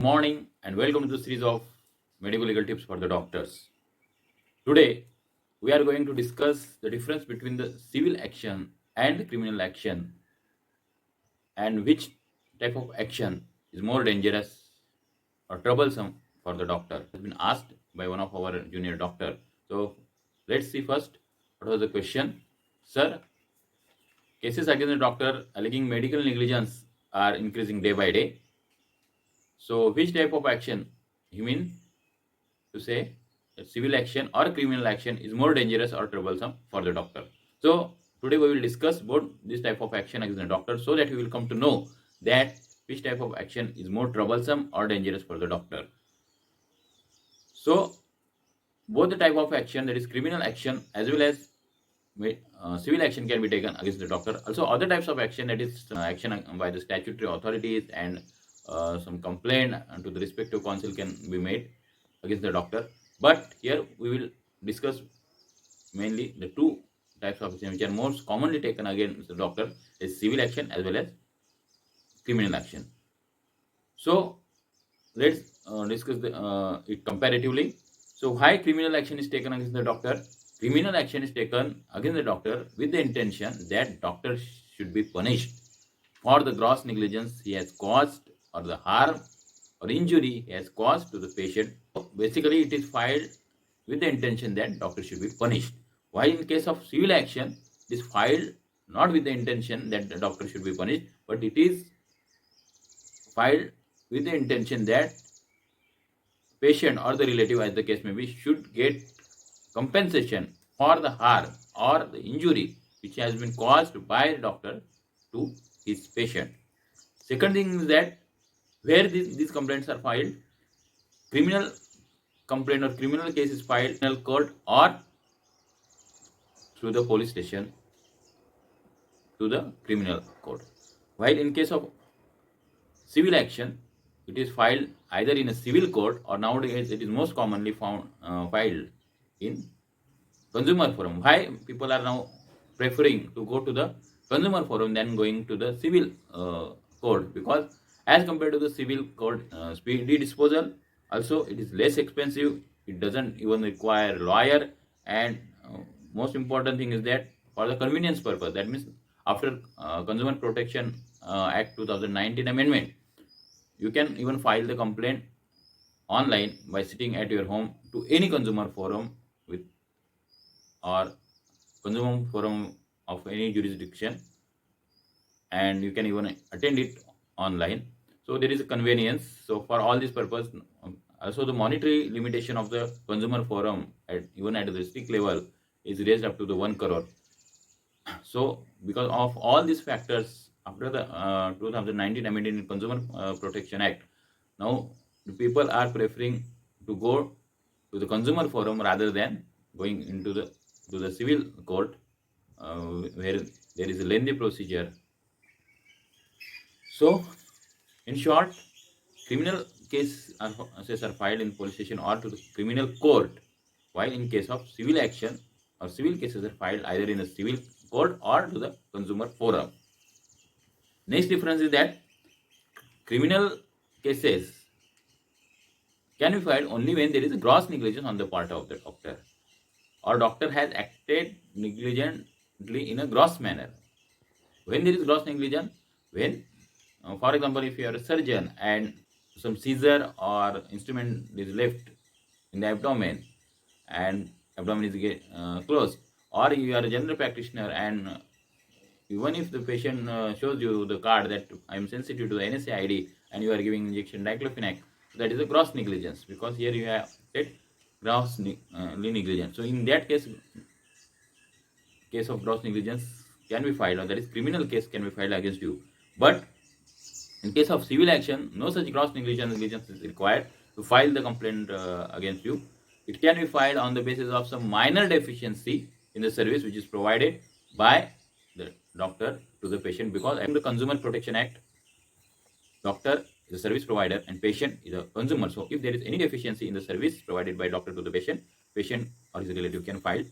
Good morning and welcome to the series of medical legal tips for the doctors. Today, we are going to discuss the difference between the civil action and criminal action and which type of action is more dangerous or troublesome for the doctor. It has been asked by one of our junior doctor. So, let's see first what was the question. Sir, cases against the doctor alleging medical negligence are increasing day by day. So, which type of action you mean to say that civil action or criminal action is more dangerous or troublesome for the doctor? So, today we will discuss both this type of action against the doctor so that we will come to know that which type of action is more troublesome or dangerous for the doctor. So, both the type of action, that is criminal action as well as civil action, can be taken against the doctor. Also, other types of action, that is action by the statutory authorities and some complaint to the respective counsel can be made against the doctor. But here we will discuss mainly the two types of action which are most commonly taken against the doctor, is civil action as well as criminal action. So let's discuss it comparatively. So why criminal action is taken against the doctor? Criminal action is taken against the doctor with the intention that doctor should be punished for the gross negligence he has caused or the harm or injury he has caused to the patient. So basically, it is filed with the intention that doctor should be punished. While in case of civil action, it is filed not with the intention that the doctor should be punished, but it is filed with the intention that patient or the relative, as the case may be, should get compensation for the harm or the injury which has been caused by the doctor to his patient. Second thing is that where these complaints are filed, criminal complaint or criminal case is filed in criminal court or through the police station to the criminal court. While in case of civil action, it is filed either in a civil court or nowadays it is most commonly filed in consumer forum. Why people are now preferring to go to the consumer forum than going to the civil court? Because as compared to the civil court, speedy disposal, also it is less expensive. It doesn't even require lawyer, and most important thing is that for the convenience purpose. That means after Consumer Protection Act 2019 amendment, you can even file the complaint online by sitting at your home to any consumer forum with or consumer forum of any jurisdiction, and you can even attend it online. So there is a convenience. So for all this purpose, also the monetary limitation of the consumer forum even at the district level is raised up to the 1 crore. So because of all these factors, after the 2019 amendment in Consumer Protection Act, now the people are preferring to go to the consumer forum rather than going into the civil court, where there is a lengthy procedure. So, in short, criminal cases are filed in police station or to the criminal court, while in case of civil action or civil cases are filed either in a civil court or to the consumer forum. Next difference is that criminal cases can be filed only when there is a gross negligence on the part of the doctor, or doctor has acted negligently in a gross manner. When there is gross negligence, when, for example, if you are a surgeon and some scissor or instrument is left in the abdomen and abdomen is closed, or you are a general practitioner and even if the patient shows you the card that I am sensitive to the NSA ID and you are giving injection diclofenac, that is a gross negligence, because here you have said gross negligence. So in that case of gross negligence can be filed, or that is criminal case can be filed against you. But in case of civil action, no such gross negligence is required to file the complaint against you. It can be filed on the basis of some minor deficiency in the service which is provided by the doctor to the patient, because under the Consumer Protection Act, doctor is a service provider and patient is a consumer. So if there is any deficiency in the service provided by doctor to the patient, patient or his relative can file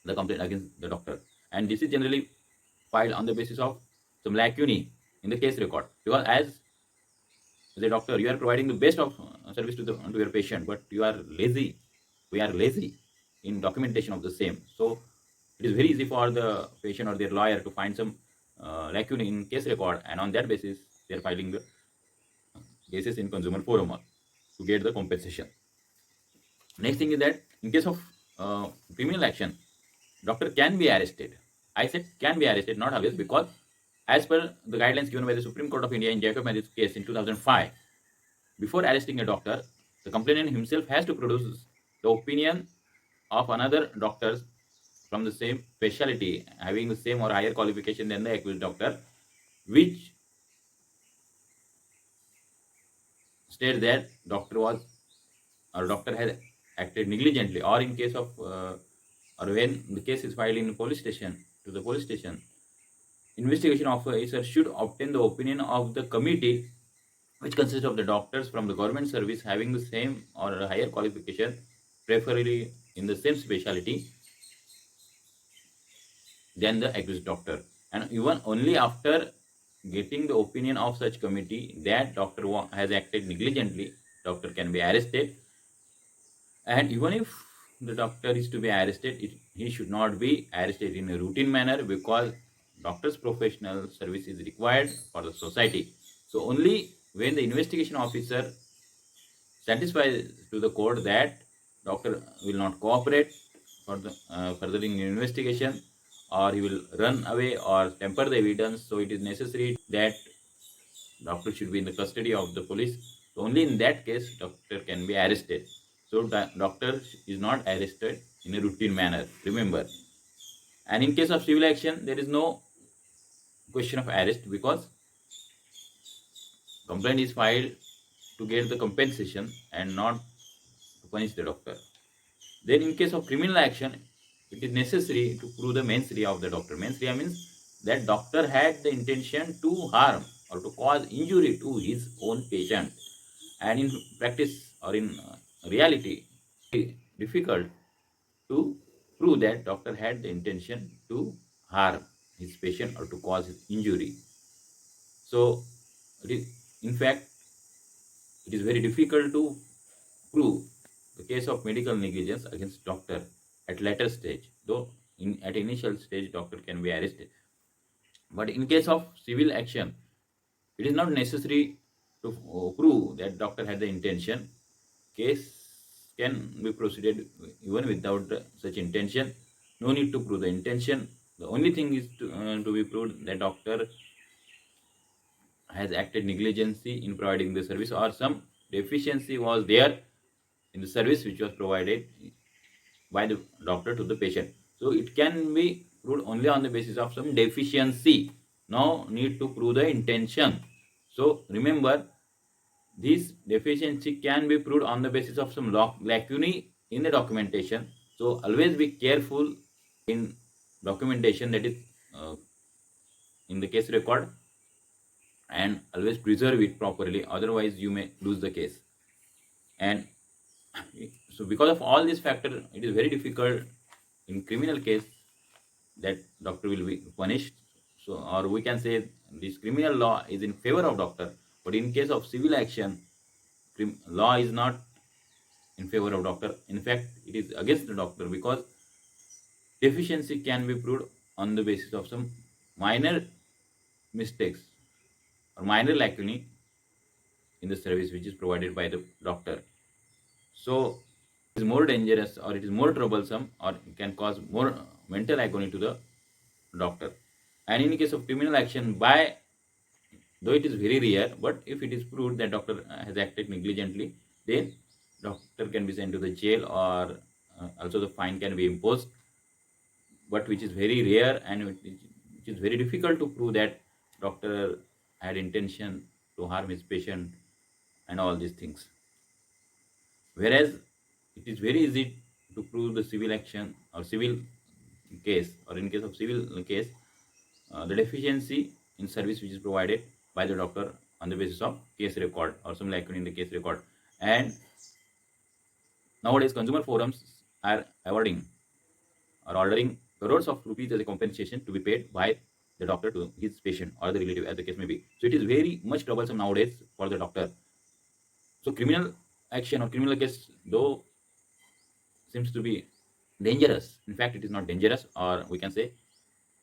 the complaint against the doctor. And this is generally filed on the basis of some lacunae in the case record, because as As a doctor, you are providing the best of service to your patient, but you are lazy. We are lazy in documentation of the same. So it is very easy for the patient or their lawyer to find some lacune in case record, and on that basis, they are filing the cases in consumer forum to get the compensation. Next thing is that in case of criminal action, doctor can be arrested. I said can be arrested, not always, because as per the guidelines given by the Supreme Court of India in Jacob Matthew's case in 2005, before arresting a doctor, the complainant himself has to produce the opinion of another doctor from the same specialty, having the same or higher qualification than the accused doctor, which states that doctor has acted negligently, or in case of or when the case is filed in police station to the police station, investigation officer should obtain the opinion of the committee, which consists of the doctors from the government service having the same or a higher qualification, preferably in the same specialty than the accused doctor. And even only after getting the opinion of such committee that doctor has acted negligently, doctor can be arrested. And even if the doctor is to be arrested, he should not be arrested in a routine manner, because doctor's professional service is required for the society. So only when the investigation officer satisfies to the court that doctor will not cooperate for the furthering investigation, or he will run away or temper the evidence, so it is necessary that doctor should be in the custody of the police. So only in that case doctor can be arrested. So the doctor is not arrested in a routine manner, remember. And in case of civil action, there is no question of arrest, because complaint is filed to get the compensation and not to punish the doctor. Then in case of criminal action, it is necessary to prove the mens rea of the doctor. Mens rea means that doctor had the intention to harm or to cause injury to his own patient. And in practice or in reality, it is difficult to prove that doctor had the intention to harm his patient or to cause his injury. So, in fact, it is very difficult to prove the case of medical negligence against doctor at later stage, though at initial stage doctor can be arrested. But in case of civil action, it is not necessary to prove that doctor had the intention. Case can be proceeded even without such intention. No need to prove the intention. The only thing is to be proved that doctor has acted negligently in providing the service, or some deficiency was there in the service which was provided by the doctor to the patient. So it can be proved only on the basis of some deficiency. No need to prove the intention. So remember, this deficiency can be proved on the basis of some lacunae in the documentation. So always be careful in documentation, that is in the case record, and always preserve it properly. Otherwise, you may lose the case. And so because of all these factors, it is very difficult in criminal case that doctor will be punished. So, or we can say this criminal law is in favor of doctor, but in case of civil action, law is not in favor of doctor. In fact, it is against the doctor, because deficiency can be proved on the basis of some minor mistakes or minor lacunae in the service which is provided by the doctor. So it is more dangerous, or it is more troublesome, or it can cause more mental agony to the doctor. And in case of criminal action, by though it is very rare, but if it is proved that doctor has acted negligently, then doctor can be sent to the jail, or also the fine can be imposed, but which is very rare, and which is very difficult to prove that doctor had intention to harm his patient and all these things. Whereas it is very easy to prove the civil action or civil case, or in case of civil case, the deficiency in service which is provided by the doctor on the basis of case record or some lacune in the case record. And nowadays consumer forums are awarding or ordering crores of rupees as a compensation to be paid by the doctor to his patient or the relative, as the case may be. So it is very much troublesome nowadays for the doctor. So criminal action or criminal case, though, seems to be dangerous. In fact, it is not dangerous, or we can say,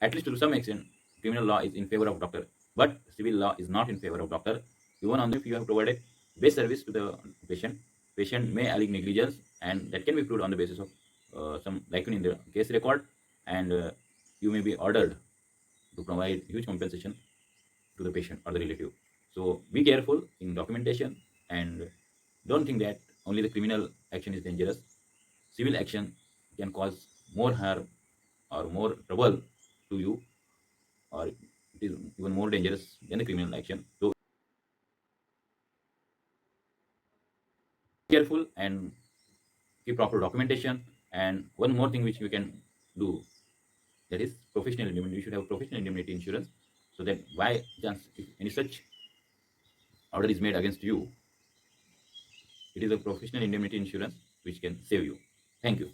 at least to some extent, criminal law is in favor of doctor, but civil law is not in favor of doctor. Even on if you have provided best service to the patient, patient may allege negligence, and that can be proved on the basis of some lacune in the case record, and you may be ordered to provide huge compensation to the patient or the relative. So be careful in documentation, and don't think that only the criminal action is dangerous. Civil action can cause more harm or more trouble to you, or it is even more dangerous than the criminal action. So be careful and keep proper documentation. And one more thing which you can do, that is professional indemnity. You should have professional indemnity insurance, so that by chance if any such order is made against you, it is a professional indemnity insurance which can save you. Thank you.